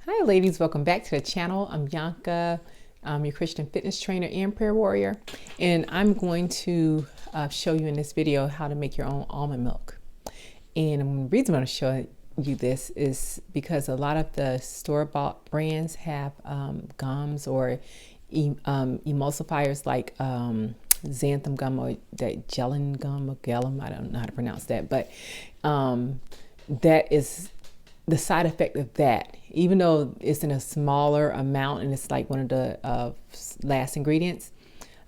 Hi ladies, welcome back to the channel. I'm Bianca. I'm your Christian fitness trainer and prayer warrior, and I'm going to show you in this video how to make your own almond milk. And the reason I'm going to show you this is because a lot of the store-bought brands have gums or emulsifiers like xanthan gum or that gellan gum or gellum. I don't know how to pronounce that, but that is the side effect of that. Even though it's in a smaller amount and it's like one of the last ingredients,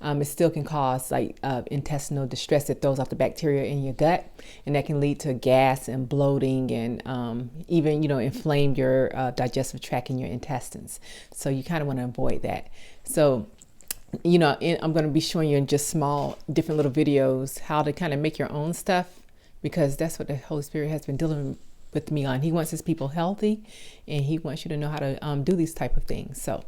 it still can cause like intestinal distress. That throws off the bacteria in your gut, and that can lead to gas and bloating and even inflame your digestive tract and your intestines. So you kind of want to avoid that. So I'm going to be showing you in just small different little videos how to kind of make your own stuff, because that's what the Holy Spirit has been dealing with me on. He wants his people healthy, and he wants you to know how to do these type of things. So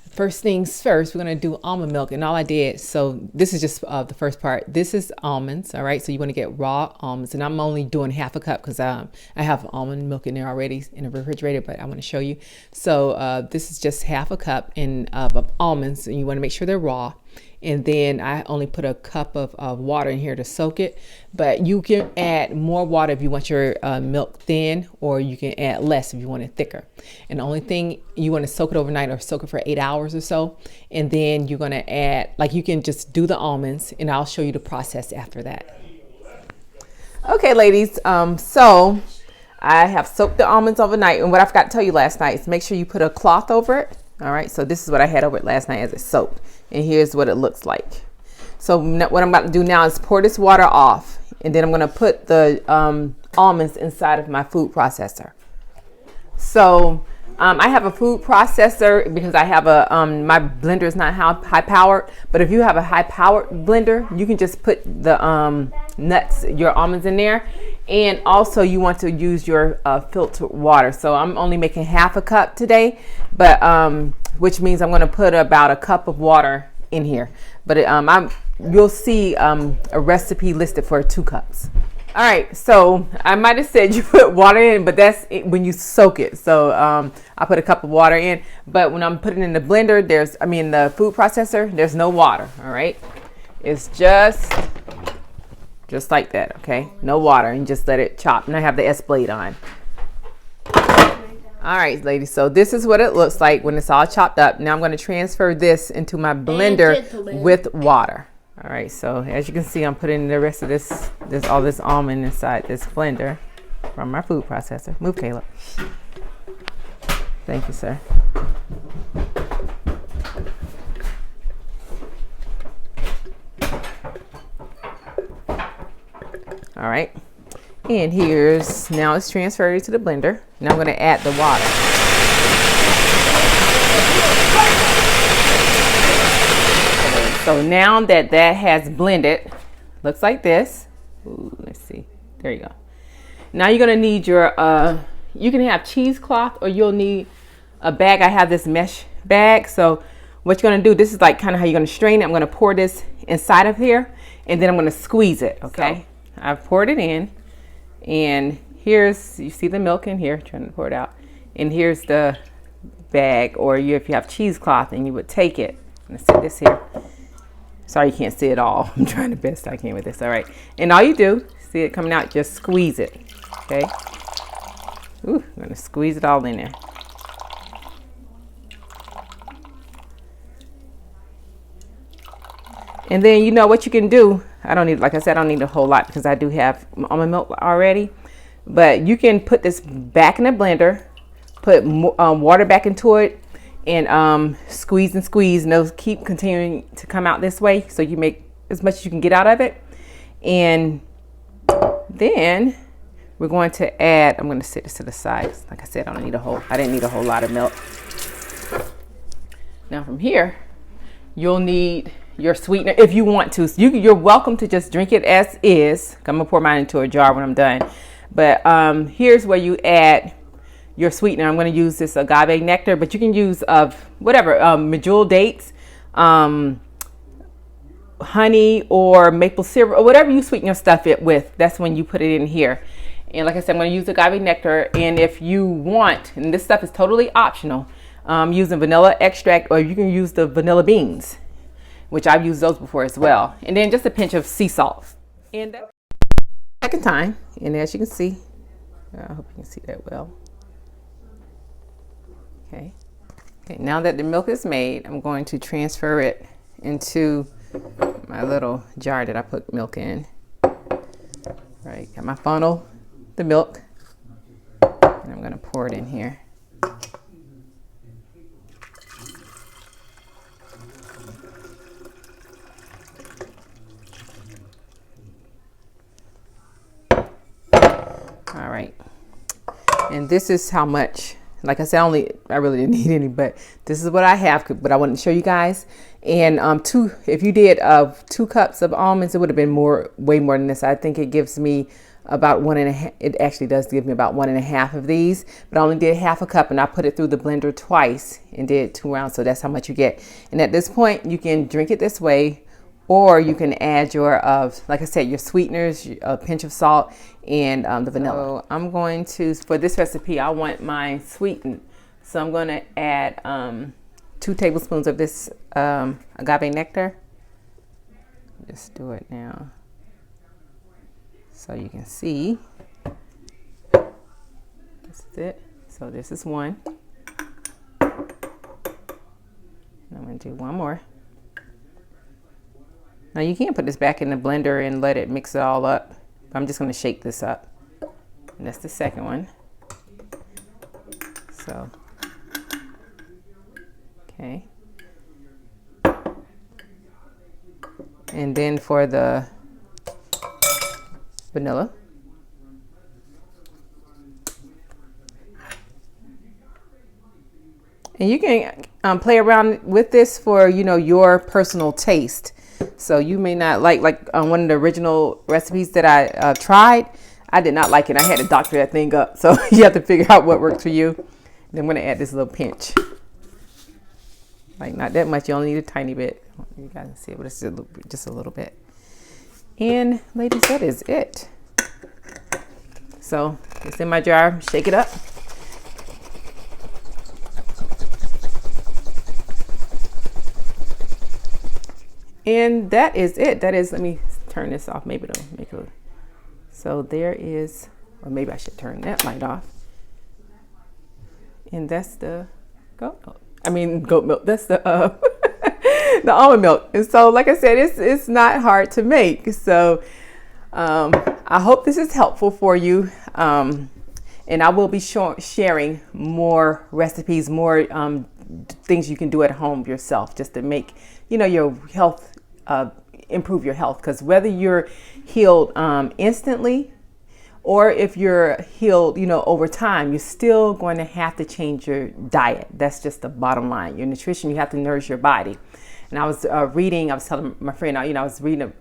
first things first, we're going to do almond milk. And all I did, so this is just the first part. This is almonds. All right. So you want to get raw almonds, and I'm only doing half a cup because I have almond milk in there already in the refrigerator, but I want to show you. So this is just half a cup of almonds, and you want to make sure they're raw. And then I only put a cup of water in here to soak it, but you can add more water if you want your milk thin, or you can add less if you want it thicker. And the only thing, you want to soak it overnight or soak it for 8 hours or so. And then you're going to add, like, you can just do the almonds, and I'll show you the process after that. Okay, ladies, so I have soaked the almonds overnight, and what I forgot to tell you last night is make sure you put a cloth over it. All right, so this is what I had over it last night as it soaked, and here's what it looks like. So what I'm about to do now is pour this water off, and then I'm going to put the almonds inside of my food processor. So I have a food processor because I have my blender is not high powered, but if you have a high powered blender, you can just put the nuts, your almonds in there. And also you want to use your filtered water. So I'm only making half a cup today, but which means I'm going to put about a cup of water in here. But you'll see a recipe listed for 2 cups. All right, so I might have said you put water in, but that's when you soak it. So I put a cup of water in, but when I'm putting it in the blender, the food processor, there's no water. All right, it's just like that. Okay, no water, and just let it chop. And I have the S blade on. All right, ladies, so this is what it looks like when it's all chopped up. Now I'm going to transfer this into my blender with water. All right, so as you can see, I'm putting the rest of all this almond inside this blender from my food processor. Move, Caleb. Thank you, sir. All right, and now it's transferred to the blender. Now I'm going to add the water. So now that has blended, looks like this. Ooh, let's see. There you go. Now you're going to need your, you can have cheesecloth, or you'll need a bag. I have this mesh bag. So what you're going to do, this is like kind of how you're going to strain it. I'm going to pour this inside of here, and then I'm going to squeeze it. Okay. So I've poured it in, and you see the milk in here, trying to pour it out. And here's the bag, or if you have cheesecloth, and you would take it. Let's see this here. Sorry, you can't see it all. I'm trying the best I can with this. All right. And all you do, see it coming out, just squeeze it. Okay. Ooh, I'm going to squeeze it all in there. And then you know what you can do. Like I said, I don't need a whole lot because I do have almond milk already. But you can put this back in the blender, put water back into it, and squeeze and squeeze, and those keep continuing to come out this way, so you make as much as you can get out of it. And then we're going to add, I'm going to set this to the side. Like I said, I didn't need a whole lot of milk. Now from here, you'll need your sweetener if you want to. So you're welcome to just drink it as is. I'm gonna pour mine into a jar when I'm done. But here's where you add your sweetener. I'm going to use this agave nectar, but you can use whatever, medjool dates, honey, or maple syrup, or whatever you sweeten your stuff with. That's when you put it in here. And like I said, I'm going to use agave nectar. And if you want, and this stuff is totally optional, using vanilla extract, or you can use the vanilla beans, which I've used those before as well. And then just a pinch of sea salt. And that's the second time. And as you can see, I hope you can see that well. Okay. Okay, now that the milk is made, I'm going to transfer it into my little jar that I put milk in. Right, got my funnel, the milk, and I'm gonna pour it in here. All right, and this is how much. Like I said, I really didn't need any, but this is what I have, but I wanted to show you guys. And if you did 2 cups of almonds, it would have been way more than this. I think it gives me about 1.5. It actually does give me about 1.5 of these, but I only did half a cup, and I put it through the blender twice and did 2 rounds. So that's how much you get. And at this point, you can drink it this way, or you can add your, like I said, your sweeteners, a pinch of salt, and the vanilla. So I'm going to, for this recipe, I want mine sweetened. So I'm going to add 2 tablespoons of this agave nectar. Just do it now so you can see. This is it. So this is 1. And I'm going to do 1 more. Now you can put this back in the blender and let it mix it all up. I'm just going to shake this up. And that's the second one. So, okay. And then for the vanilla. And you can play around with this for, your personal taste. So you may not like one of the original recipes that I tried. I did not like it. I had to doctor that thing up. So you have to figure out what works for you. And I'm going to add this little pinch. Like not that much. You only need a tiny bit. You guys can see it, but it's just a little bit. And ladies, that is it. So it's in my jar. Shake it up. And that is it. That is, let me turn this off. Maybe it'll make it. So there is, or maybe I should turn that light off. And that's the goat milk. That's the the almond milk. And so, like I said, it's not hard to make. So I hope this is helpful for you. And I will be sharing more recipes, more things you can do at home yourself, just to make your health, improve your health. Because whether you're healed instantly, or if you're healed, over time, you're still going to have to change your diet. That's just the bottom line. Your nutrition, you have to nourish your body. And I was telling my friend, I was reading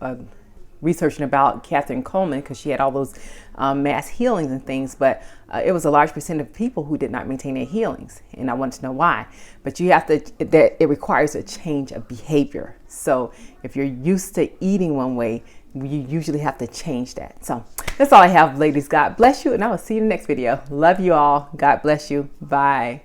researching about Catherine Coleman, because she had all those mass healings and things, but it was a large percent of people who did not maintain their healings, and I wanted to know why. But you have to, that it requires a change of behavior. So if you're used to eating one way, you usually have to change that. So that's all I have, ladies. God bless you, and I will see you in the next video. Love you all. God bless you. Bye.